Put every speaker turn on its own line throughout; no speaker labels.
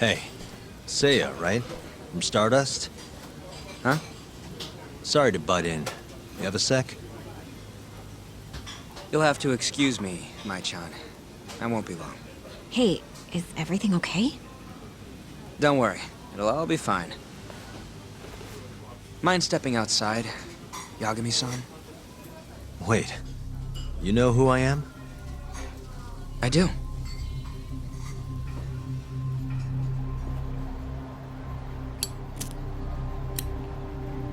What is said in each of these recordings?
Hey, Seiya, right? From Stardust?
Huh?
Sorry to butt in. You have a sec?
You'll have to excuse me, Mai-chan. I won't be long.
Hey, is everything okay?
Don't worry, it'll all be fine. Mind stepping outside, Yagami-san?
Wait, you know who I am?
I do.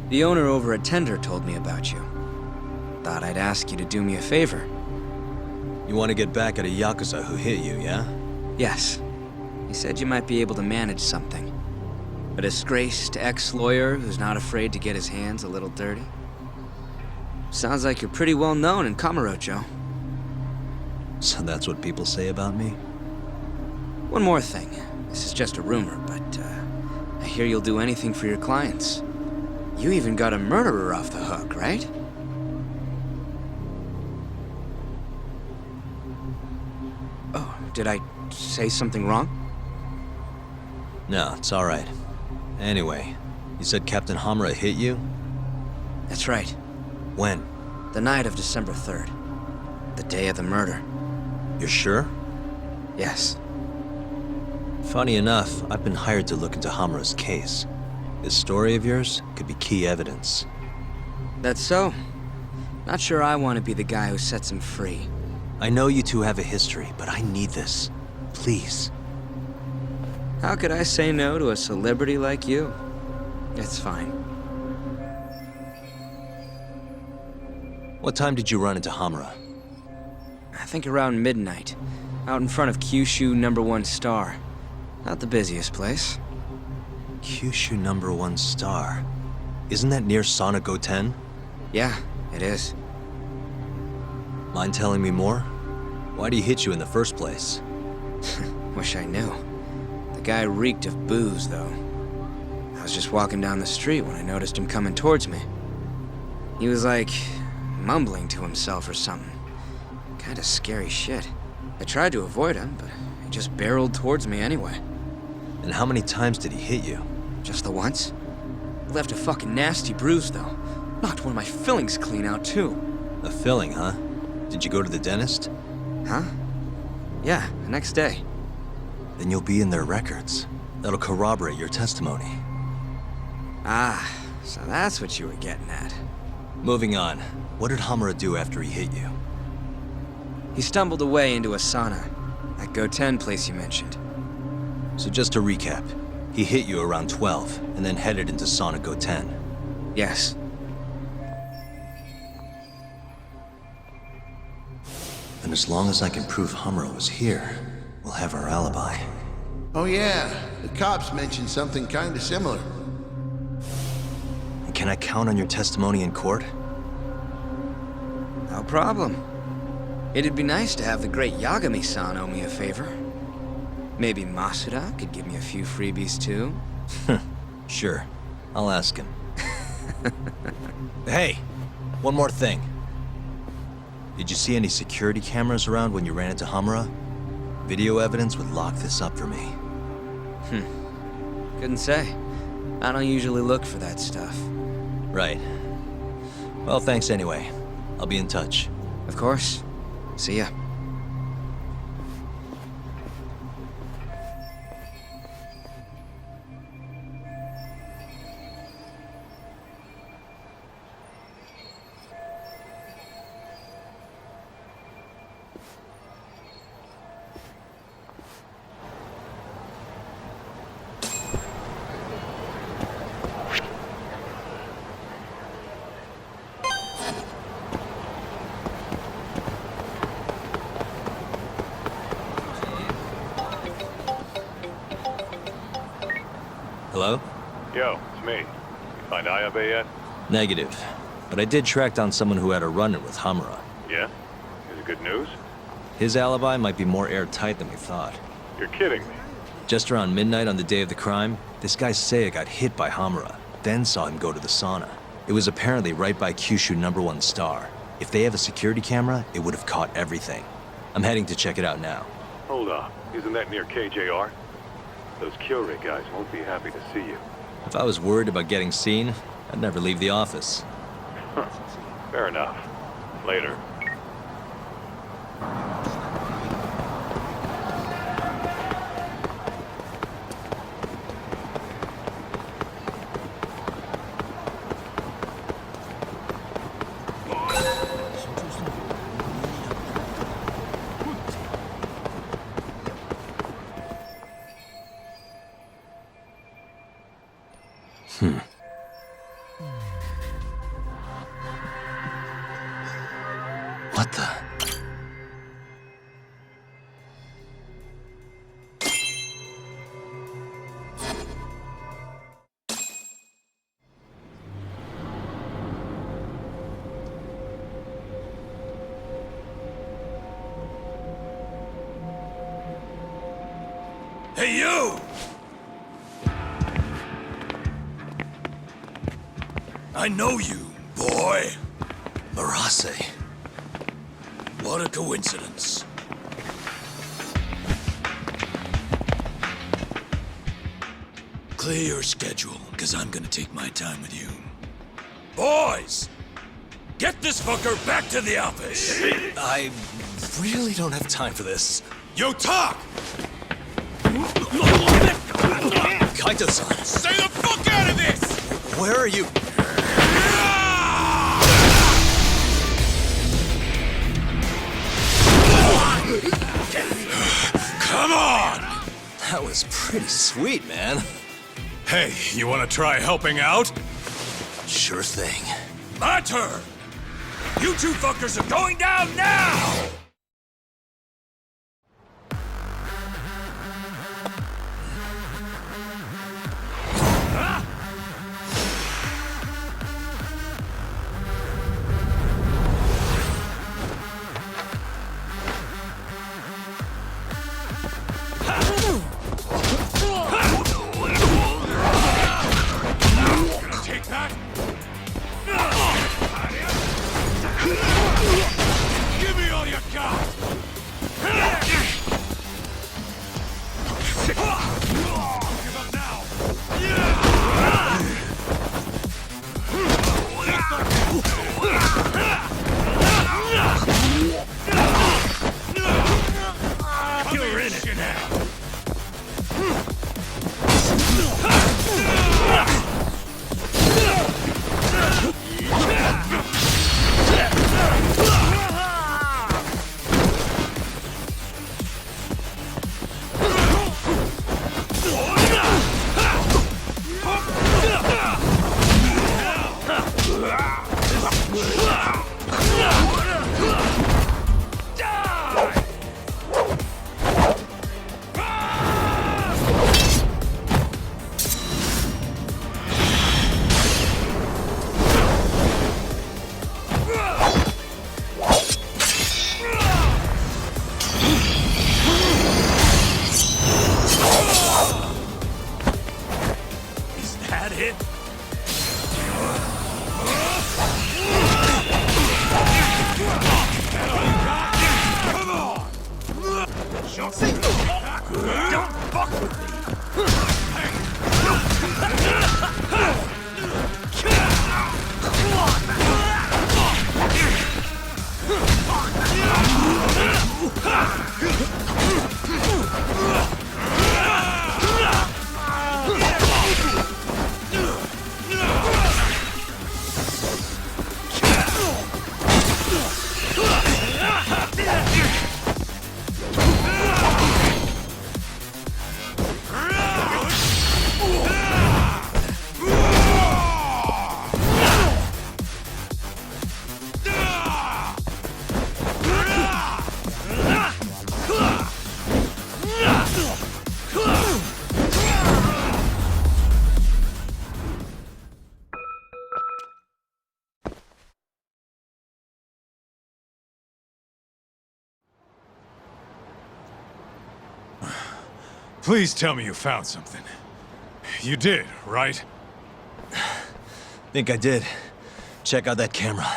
The owner over at Tender told me about you. Thought I'd ask you to do me a favor.
You want to get back at a Yakuza who hit you, yeah?
Yes. He said you might be able to manage something. A disgraced ex-lawyer who's not afraid to get his hands a little dirty. Sounds like you're pretty well known in Kamurocho.
So that's what people say about me?
One more thing. This is just a rumor, but I hear you'll do anything for your clients. You even got a murderer off the hook, right? Oh, did I say something wrong?
No, it's alright. Anyway, you said Captain Hamura hit you?
That's right.
When?
The night of December 3rd. The day of the murder.
You're sure?
Yes.
Funny enough, I've been hired to look into Hamura's case. This story of yours could be key evidence.
That's so. Not sure I want to be the guy who sets him free.
I know you two have a history, but I need this. Please.
How could I say no to a celebrity like you? It's fine.
What time did you run into Hamura?
I think around midnight. Out in front of Kyushu #1 Star. Not the busiest place.
Kyushu #1 Star. Isn't that near Sonic Go-10?
Yeah, it is.
Mind telling me more? Why'd he hit you in the first place?
Wish I knew. The guy reeked of booze, though. I was just walking down the street when I noticed him coming towards me. He was like, mumbling to himself or something. Kinda scary shit. I tried to avoid him, but he just barreled towards me anyway.
And how many times did he hit you?
Just the once. Left a fucking nasty bruise, though. Knocked one of my fillings clean out, too.
A filling, huh? Did you go to the dentist?
Huh? Yeah, the next day.
Then you'll be in their records. That'll corroborate your testimony.
Ah, so that's what you were getting at.
Moving on. What did Hamura do after he hit you?
He stumbled away into a sauna. That Go-10 place you mentioned.
So just to recap, he hit you around 12, and then headed into Sonic Go-10.
Yes.
And as long as I can prove Hamura was here, we'll have our alibi.
Oh yeah, the cops mentioned something kinda similar.
And can I count on your testimony in court?
No problem. It'd be nice to have the great Yagami-san owe me a favor. Maybe Masuda could give me a few freebies too?
Sure. I'll ask him. Hey! One more thing. Did you see any security cameras around when you ran into Hamura? Video evidence would lock this up for me.
Couldn't say. I don't usually look for that stuff.
Right. Well, thanks anyway. I'll be in touch.
Of course. See ya.
Hello?
Yo, it's me. You find Ayabe yet?
Negative. But I did track down someone who had a run-in with Hamura.
Yeah? Is it good news?
His alibi might be more airtight than we thought.
You're kidding me.
Just around midnight on the day of the crime, this guy Seiya got hit by Hamura, then saw him go to the sauna. It was apparently right by Kyushu #1 Star. If they have a security camera, it would have caught everything. I'm heading to check it out now.
Hold up. Isn't that near KJR? Those Kyore guys won't be happy to see you.
If I was worried about getting seen, I'd never leave the office.
Fair enough. Later.
What the?
Hey, you! I know you, boy.
Marase.
What a coincidence. Clear your schedule, because I'm gonna take my time with you. Boys! Get this fucker back to the office!
I really don't have time for this.
Yo, talk!
Kaito-san,
Stay the fuck out of this!
where are you?
Come on!
That was pretty sweet, man.
Hey, you wanna try helping out?
Sure thing.
My turn! You two fuckers are going down now! Take that! Give me all you got! Give up now! You're in it now! Is that it? Come on! Don't fuck with me! Please tell me you found something. You did, right?
Think I did. Check out that camera.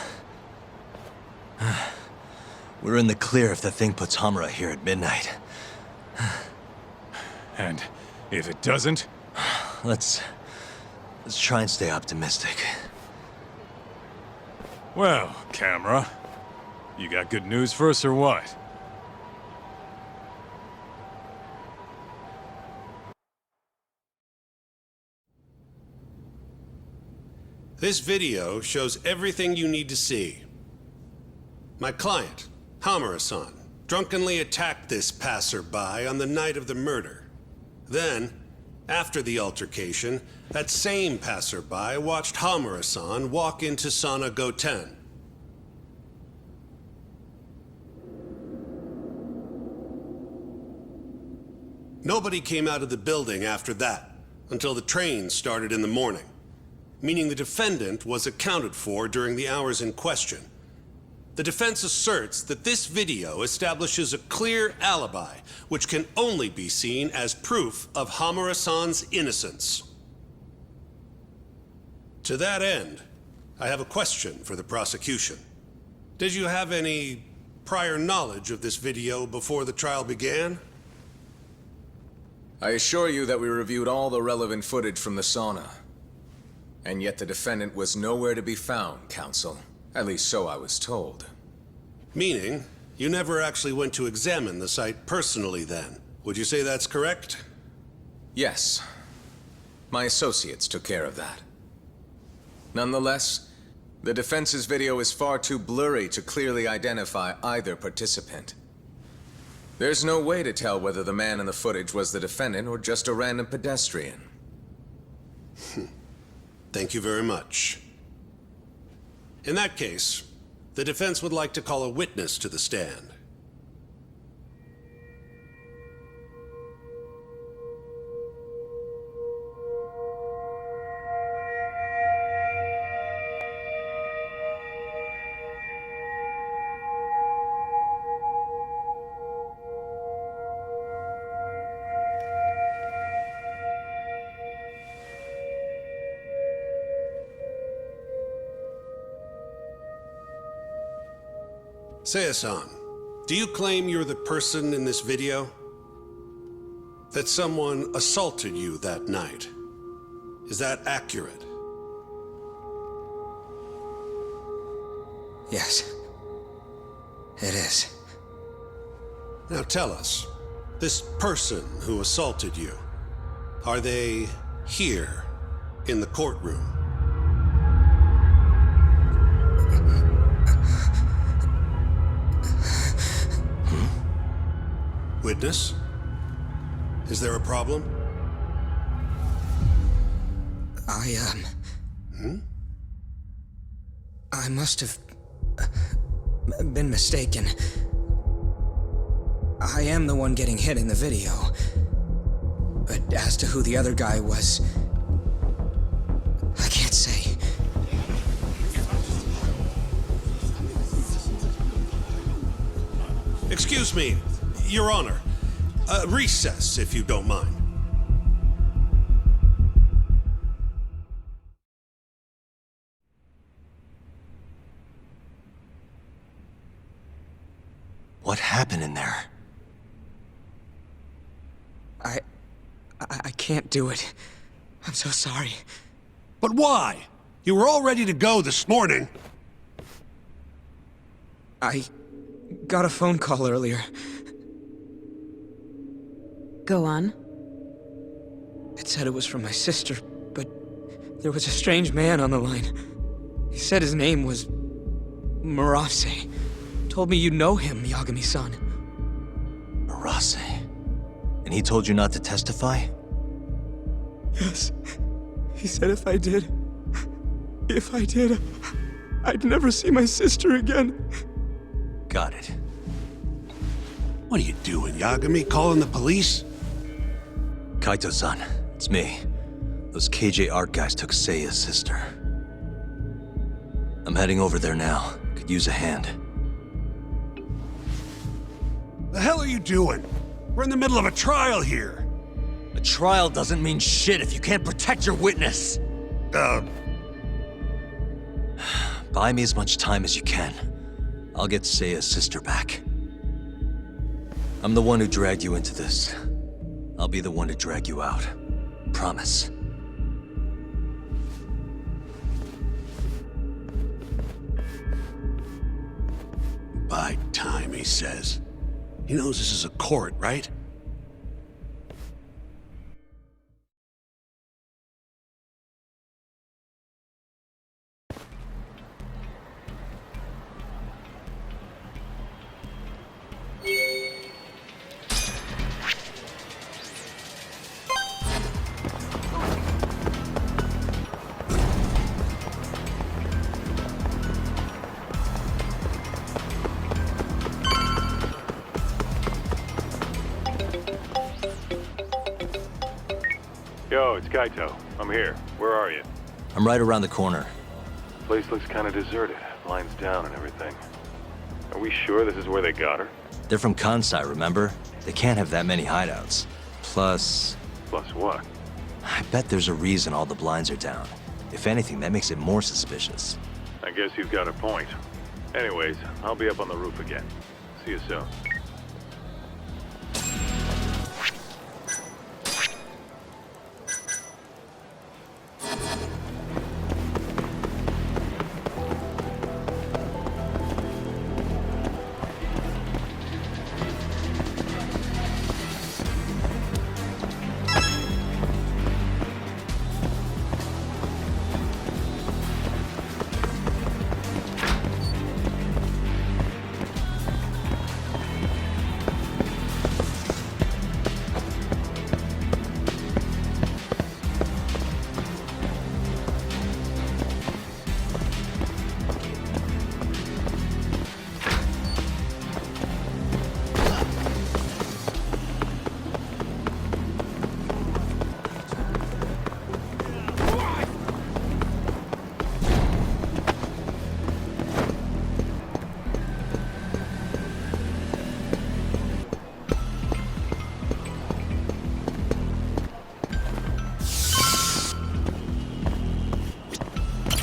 We're in the clear if the thing puts Hamura here at midnight.
And
If it doesn't,
Let's try and stay optimistic.
well, camera, you got good news for us or what?
This video shows everything you need to see. My client, Hamura-san, drunkenly attacked this passerby on the night of the murder. Then, after the altercation, that same passerby watched Hamura-san walk into Sana Goten. Nobody came out of the building after that, until the train started in the morning, meaning the defendant was accounted for during the hours in question. The defense asserts that this video establishes a clear alibi, which can only be seen as proof of Hamura-san's innocence. To that end, I have a question for the prosecution. Did you have any prior knowledge of this video before the trial began?
I assure you that we reviewed all the relevant footage from the sauna. And yet the defendant was nowhere to be found, counsel. At least so I was told.
Meaning, you never actually went to examine the site personally then. Would you say that's correct?
Yes. My associates took care of that. Nonetheless, the defense's video is far too blurry to clearly identify either participant. There's no way to tell whether the man in the footage was the defendant or just a random pedestrian.
Thank you very much. In that case, the defense would like to call a witness to the stand. Seiya-san, do you claim you're the person in this video? That someone assaulted you that night? Is that accurate?
Yes. It is.
Now tell us, this person who assaulted you, are they here in the courtroom? Witness? Is there a problem?
I must have been mistaken. I am the one getting hit in the video. But as to who the other guy was, I can't say.
Excuse me, Your Honor. Recess, if you don't mind.
What happened in there?
I can't do it. I'm so sorry.
But why? You were all ready to go this morning.
I got a phone call earlier.
Go on.
It said it was from my sister, but there was a strange man on the line. He said his name was Murase. Told me you know him, Yagami-san.
Murase. And he told you not to testify?
Yes. He said if I did, I'd never see my sister again.
Got it.
What are you doing, Yagami? Calling the police?
Kaito-san, it's me. Those KJ art guys took Seiya's sister. I'm heading over there now. Could use a hand.
The hell are you doing? We're in the middle of a trial here.
A trial doesn't mean shit if you can't protect your witness. Buy me as much time as you can. I'll get Seiya's sister back. I'm the one who dragged you into this. I'll be the one to drag you out. Promise.
By time, he says. He knows this is a court, right?
Yo, it's Kaito. I'm here. Where are you?
I'm right around the corner.
Place looks kind of deserted. Blinds down and everything. Are we sure this is where they got her?
They're from Kansai, remember? They can't have that many hideouts. Plus,
Plus what?
I bet there's a reason all the blinds are down. If anything, that makes it more suspicious.
I guess you've got a point. Anyways, I'll be up on the roof again. See you soon.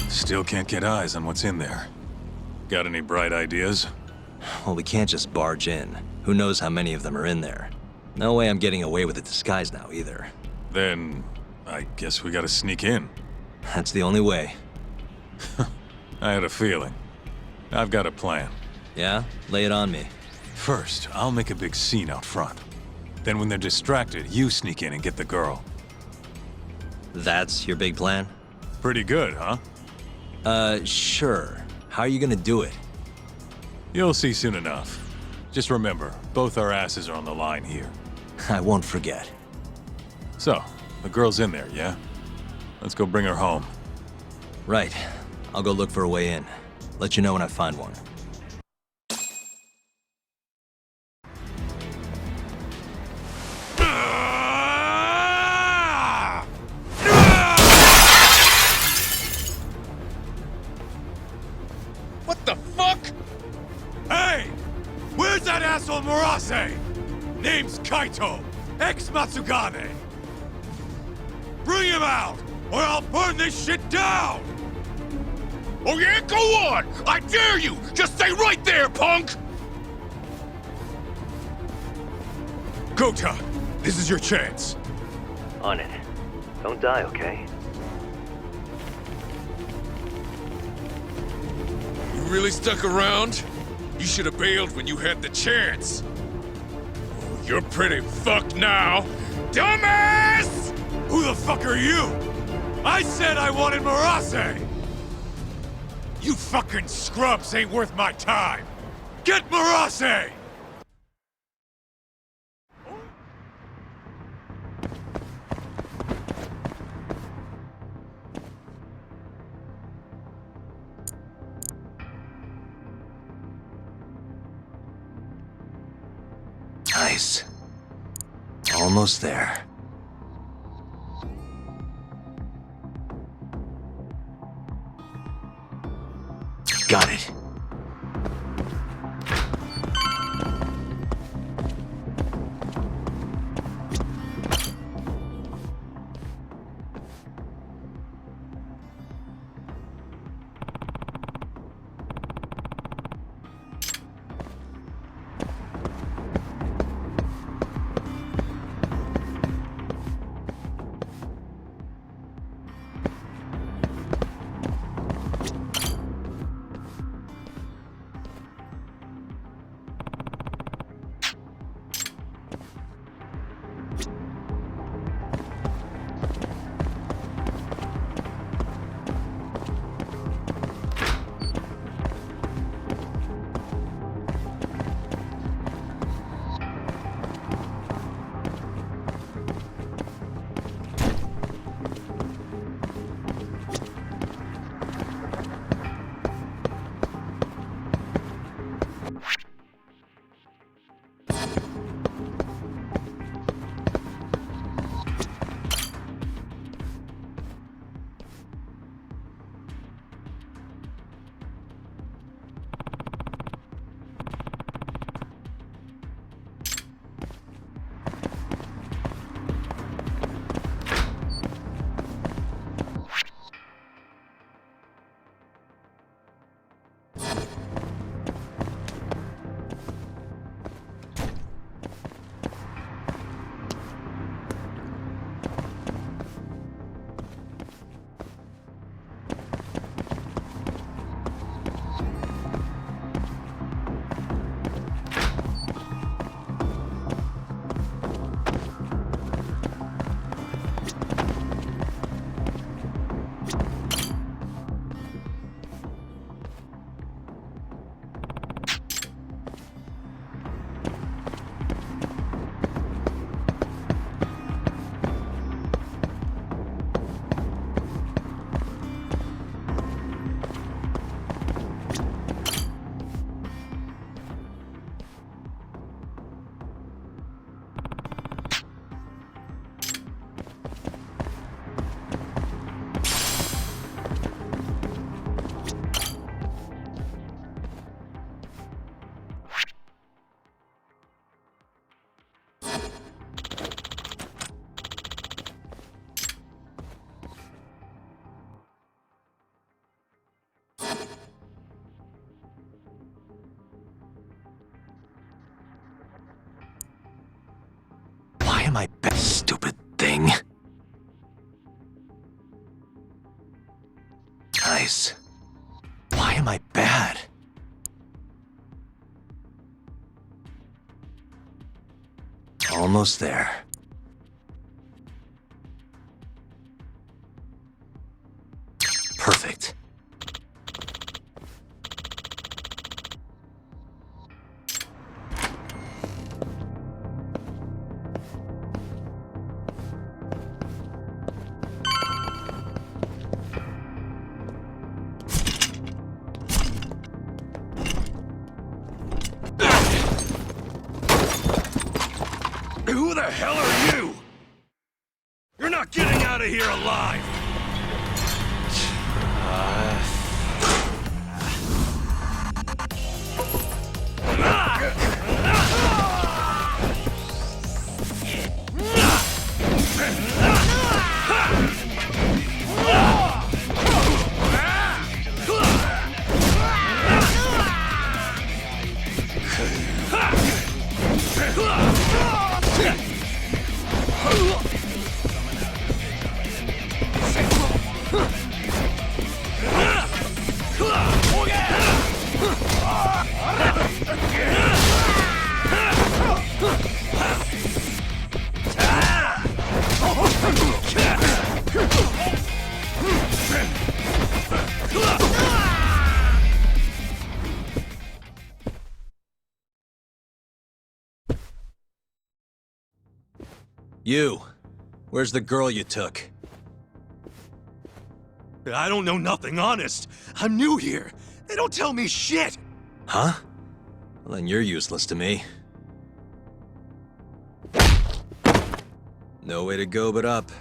Still can't get eyes on what's in there. Got any bright ideas?
Well, we can't just barge in. Who knows how many of them are in there? No way I'm getting away with a disguise now, either.
Then, I guess we gotta sneak in.
That's the only way.
I had a feeling. I've got a plan.
Yeah? Lay it on me.
First, I'll make a big scene out front. Then when they're distracted, you sneak in and get the girl.
That's your big plan?
Pretty good, huh?
Sure. How are you gonna do it?
You'll see soon enough. Just remember, both our asses are on the line here.
I won't forget.
So, the girl's in there, yeah? Let's go bring her home.
Right. I'll go look for a way in. Let you know when I find one.
What the fuck? Hey! Where's that asshole Murase? Name's Kaito, ex-Matsugane. Bring him out, or I'll burn this shit down! Oh yeah? Go on! I dare you! Just stay right there, punk! Kota, this is your chance.
On it. Don't die, okay?
You really stuck around? You should have bailed when you had the chance. Oh, you're pretty fucked now. Dumbass! Who the fuck are you? I said I wanted Murase! You fucking scrubs ain't worth my time! Get Murase!
Nice. Almost there. Got it. Nice. Why am I bad? Almost there. Perfect.
Who the hell are you? You're not getting out of here alive!
You. Where's the girl you took?
I don't know nothing, honest. I'm new here. They don't tell me shit.
Huh? Well, then you're useless to me. No way to go but up.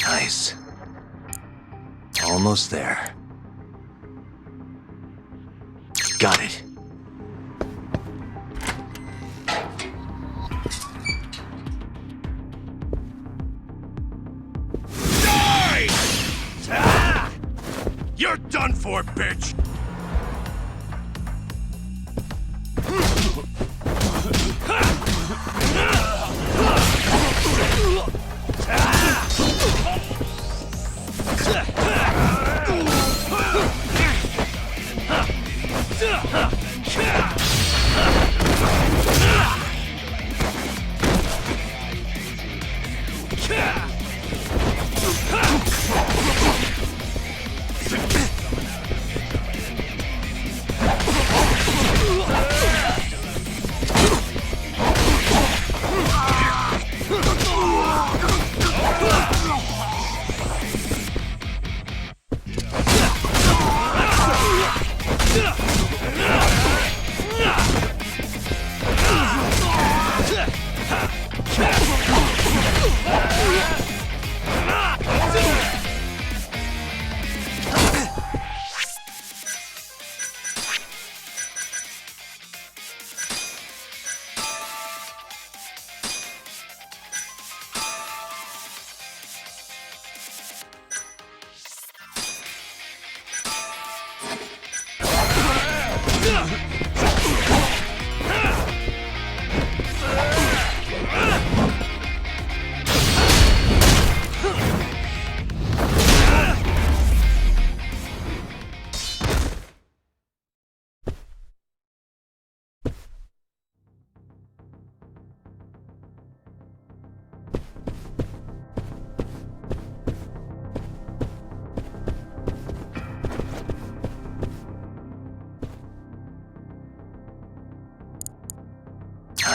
Nice. Almost there. Got it.
Die! Ah! You're done for, bitch!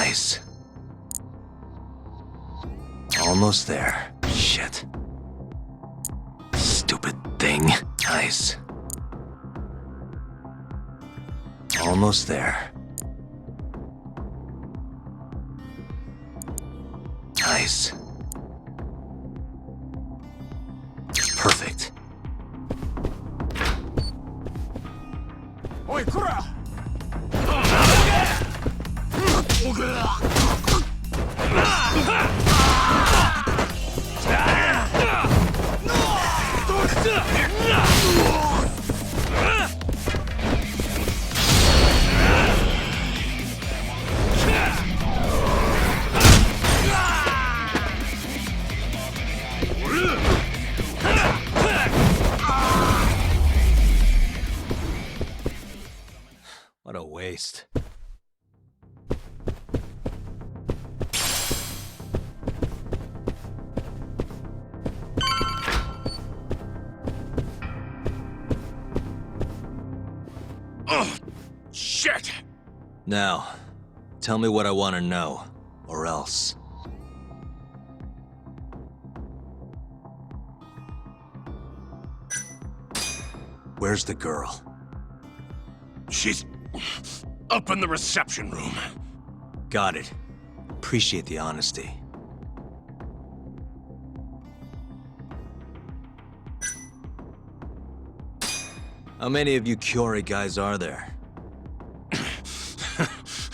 Nice. Almost there. Shit. Stupid thing. Nice. Almost there. Nice. Perfect.
Oi, Kura!
What a waste.
Oh, shit!
Now, tell me what I want to know, or else. Where's the girl?
She's up in the reception room.
Got it. Appreciate the honesty. How many of you Kiori guys are there?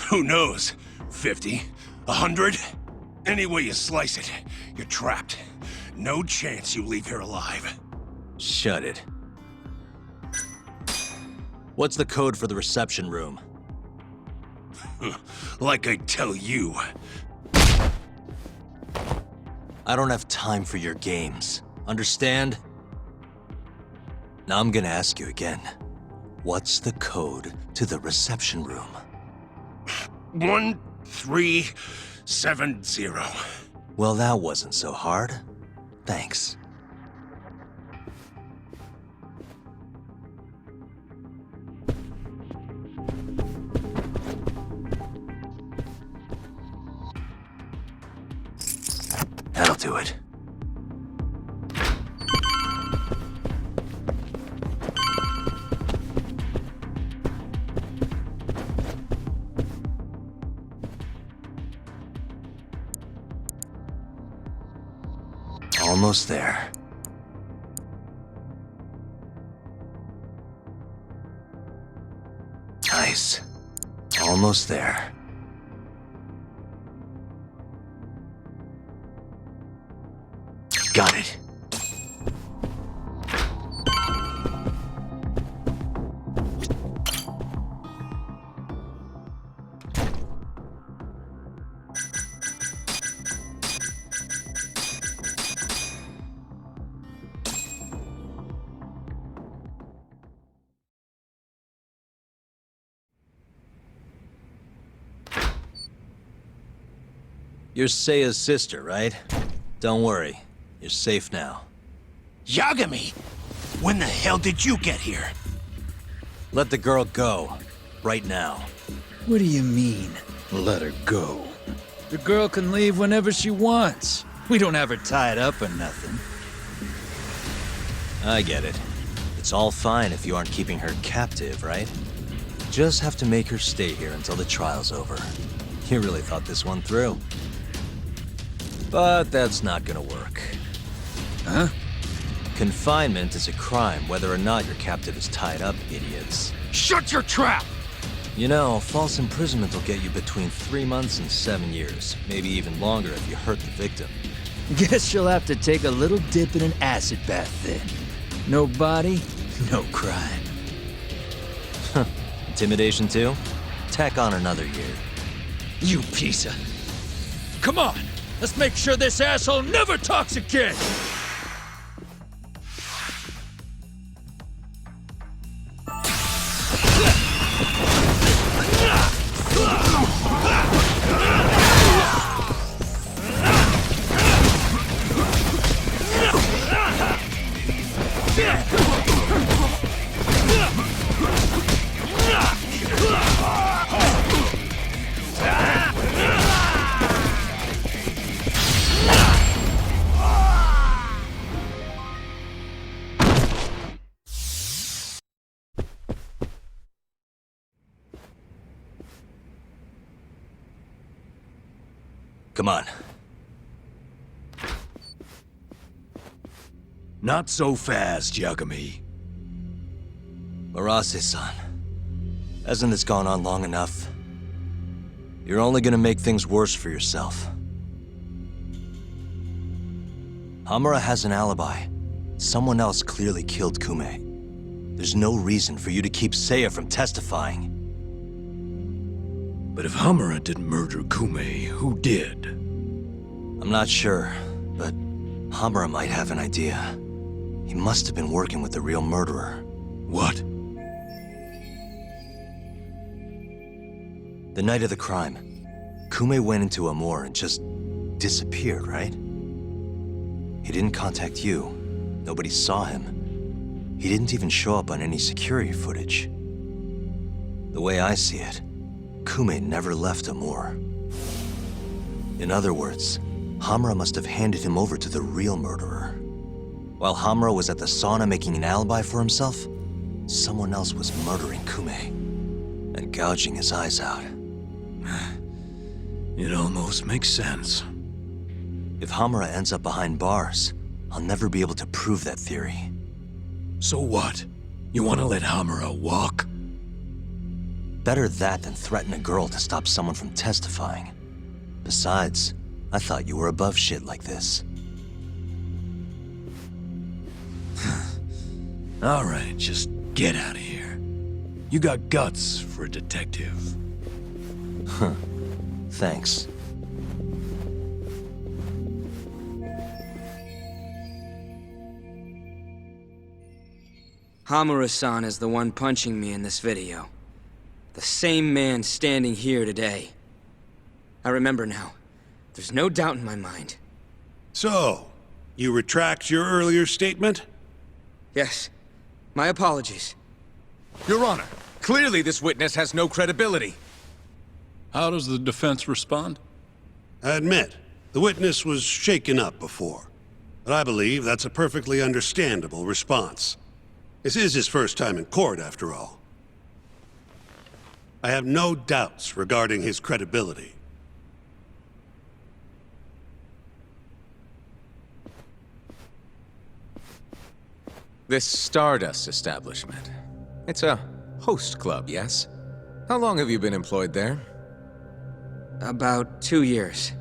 Who knows? 50? 100? Any way you slice it, you're trapped. No chance you leave here alive.
Shut it. What's the code for the reception room?
Like I tell you.
I don't have time for your games. Understand? Now I'm gonna ask you again. What's the code to the reception room?
1370.
Well, that wasn't so hard. Thanks. That'll do it. Almost there. Nice. Almost there. Got it. You're Seiya's sister, right? Don't worry. You're safe now.
Yagami! When the hell did you get here?
Let the girl go. Right now.
What do you mean, let her go? The girl can leave whenever she wants. We don't have her tied up or nothing.
I get it. It's all fine if you aren't keeping her captive, right? Just have to make her stay here until the trial's over. You really thought this one through. But that's not gonna work.
Huh?
Confinement is a crime whether or not your captive is tied up, idiots.
Shut your trap!
You know, false imprisonment will get you between 3 months and 7 years. Maybe even longer if you hurt the victim.
Guess she'll have to take a little dip in an acid bath then. No body, no crime.
Intimidation too? Tack on another year.
You piece of... Come on! Let's make sure this asshole never talks again!
Come on.
Not so fast, Yagami.
Marase-san, hasn't this gone on long enough? You're only gonna make things worse for yourself. Hamura has an alibi. Someone else clearly killed Kume. There's no reason for you to keep Seiya from testifying.
But if Hamura didn't murder Kume, who did?
I'm not sure, but Hamura might have an idea. He must have been working with the real murderer.
What?
The night of the crime, Kume went into Amor and just disappeared, right? He didn't contact you. Nobody saw him. He didn't even show up on any security footage. The way I see it, Kume never left Amor. In other words, Hamura must have handed him over to the real murderer. While Hamura was at the sauna making an alibi for himself, someone else was murdering Kume and gouging his eyes out.
It almost makes sense.
If Hamura ends up behind bars, I'll never be able to prove that theory.
So what? You want to let Hamura walk?
Better that than threaten a girl to stop someone from testifying. Besides, I thought you were above shit like this.
All right, just get out of here. You got guts for a detective.
Huh. Thanks.
Hamura-san is the one punching me in this video. The same man standing here today. I remember now. There's no doubt in my mind.
So, you retract your earlier statement?
Yes. My apologies.
Your Honor, clearly this witness has no credibility.
How does the defense respond?
I admit, the witness was shaken up before. But I believe that's a perfectly understandable response. This is his first time in court, after all. I have no doubts regarding his credibility.
This Stardust establishment. It's a host club, yes? How long have you been employed there?
About 2 years.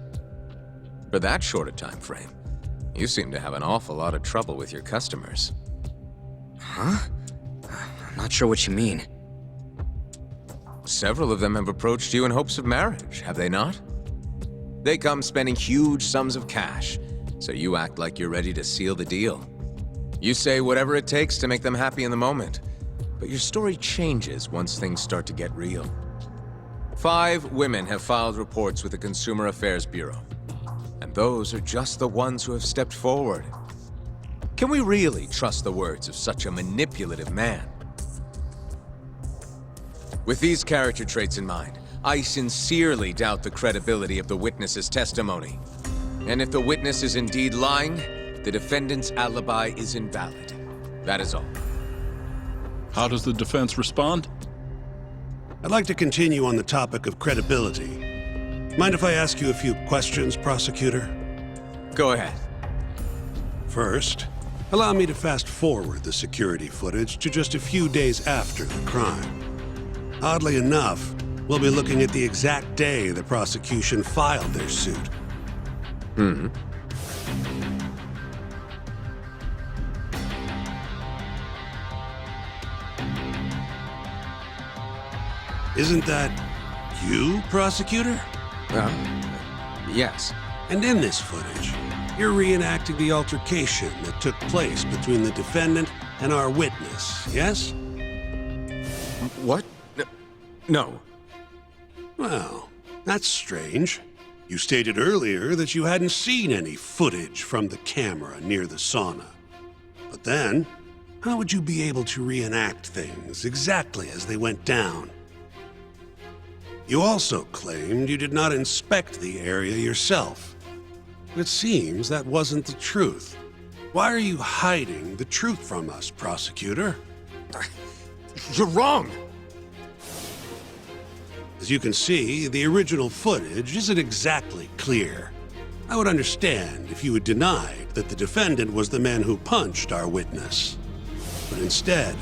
For that short a time frame, you seem to have an awful lot of trouble with your customers.
Huh? I'm not sure what you mean.
Several of them have approached you in hopes of marriage, have they not? They come spending huge sums of cash, so you act like you're ready to seal the deal. You say whatever it takes to make them happy in the moment, but your story changes once things start to get real. 5 women have filed reports with the Consumer Affairs Bureau, and those are just the ones who have stepped forward. Can we really trust the words of such a manipulative man? With these character traits in mind, I sincerely doubt the credibility of the witness's testimony. And if the witness is indeed lying, the defendant's alibi is invalid. That is all.
How does the defense respond?
I'd like to continue on the topic of credibility. Mind if I ask you a few questions, prosecutor?
Go ahead.
First, allow me to fast forward the security footage to just a few days after the crime. Oddly enough, we'll be looking at the exact day the prosecution filed their suit. Isn't that you, prosecutor?
Yes.
And in this footage, you're reenacting the altercation that took place between the defendant and our witness, yes?
What? No.
Well, that's strange. You stated earlier that you hadn't seen any footage from the camera near the sauna. But then, how would you be able to reenact things exactly as they went down? You also claimed you did not inspect the area yourself. It seems that wasn't the truth. Why are you hiding the truth from us, prosecutor?
You're wrong!
As you can see, the original footage isn't exactly clear. I would understand if you had denied that the defendant was the man who punched our witness. But instead,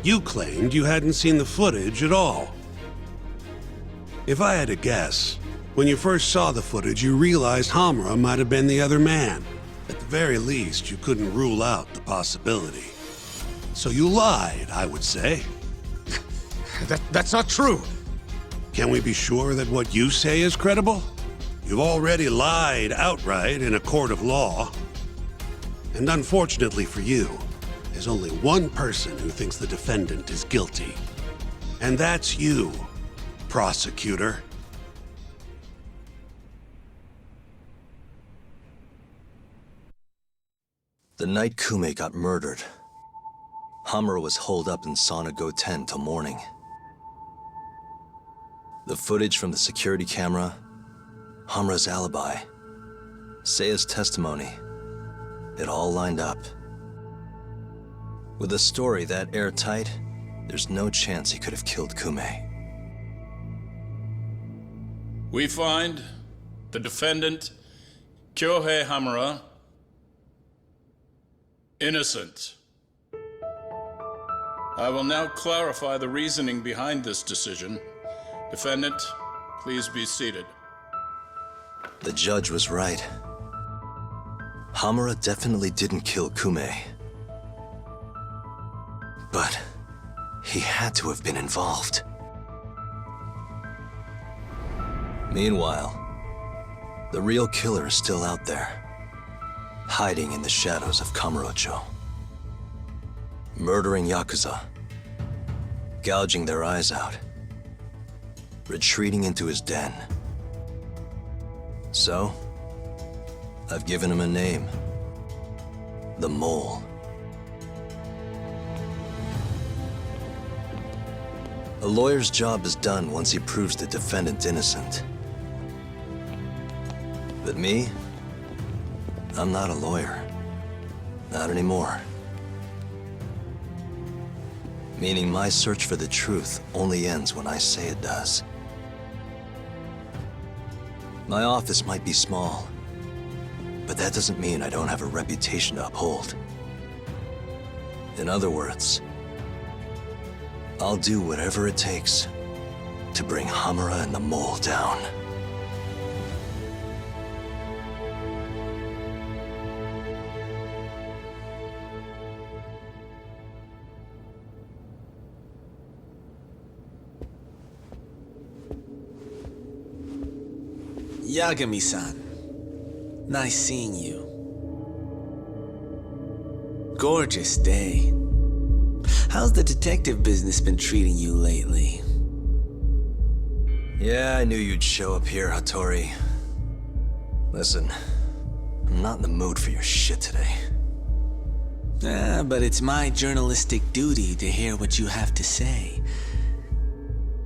you claimed you hadn't seen the footage at all. If I had to guess, when you first saw the footage, you realized Hamura might have been the other man. At the very least, you couldn't rule out the possibility. So you lied, I would say.
That's not true.
Can we be sure that what you say is credible? You've already lied outright in a court of law. And unfortunately for you, there's only one person who thinks the defendant is guilty. And that's you, prosecutor.
The night Kume got murdered, Hamura was holed up in Sauna Go 10 till morning. The footage from the security camera, Hamura's alibi, Seiya's testimony, it all lined up. With a story that airtight, there's no chance he could have killed Kume.
We find the defendant, Kyohei Hamura, innocent. I will now clarify the reasoning behind this decision. Defendant, please be seated.
The judge was right. Hamura definitely didn't kill Kume. But he had to have been involved. Meanwhile, the real killer is still out there, hiding in the shadows of Kamurocho. Murdering Yakuza, gouging their eyes out, retreating into his den. So, I've given him a name. The Mole. A lawyer's job is done once he proves the defendant innocent. But me? I'm not a lawyer. Not anymore. Meaning my search for the truth only ends when I say it does. My office might be small, but that doesn't mean I don't have a reputation to uphold. In other words, I'll do whatever it takes to bring Hamura and the Mole down.
Yagami-san, nice seeing you. Gorgeous day. How's the detective business been treating you lately?
Yeah, I knew you'd show up here, Hattori. Listen, I'm not in the mood for your shit today.
But it's my journalistic duty to hear what you have to say.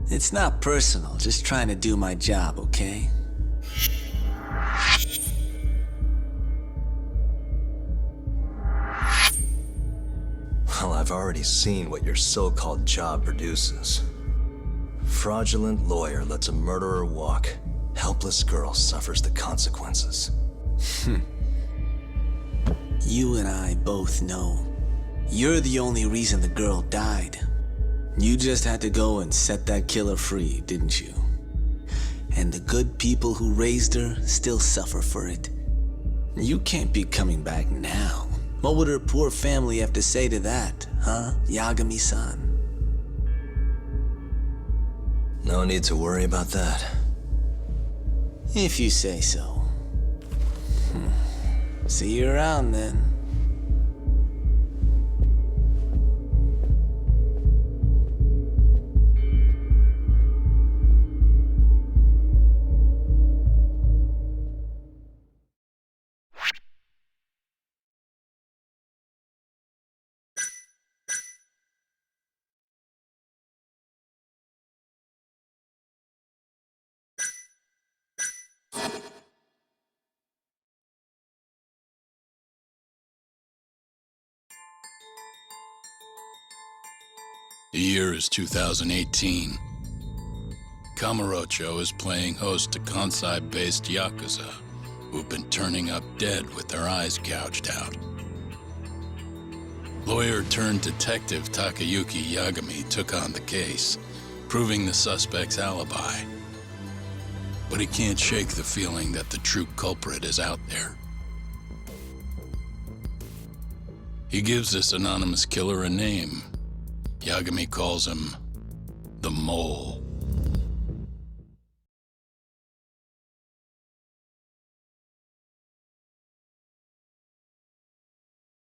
It's not personal, just trying to do my job, okay?
Well, I've already seen what your so-called job produces. Fraudulent lawyer lets a murderer walk. Helpless girl suffers the consequences.
You and I both know. You're the only reason the girl died. You just had to go and set that killer free, didn't you? And the good people who raised her still suffer for it. You can't be coming back now. What would her poor family have to say to that, huh, Yagami-san?
No need to worry about that.
If you say so. See you around then.
The year is 2018. Kamurocho is playing host to Kansai-based Yakuza, who've been turning up dead with their eyes gouged out. Lawyer-turned-detective Takayuki Yagami took on the case, proving the suspect's alibi. But he can't shake the feeling that the true culprit is out there. He gives this anonymous killer a name. Yagami calls him the Mole.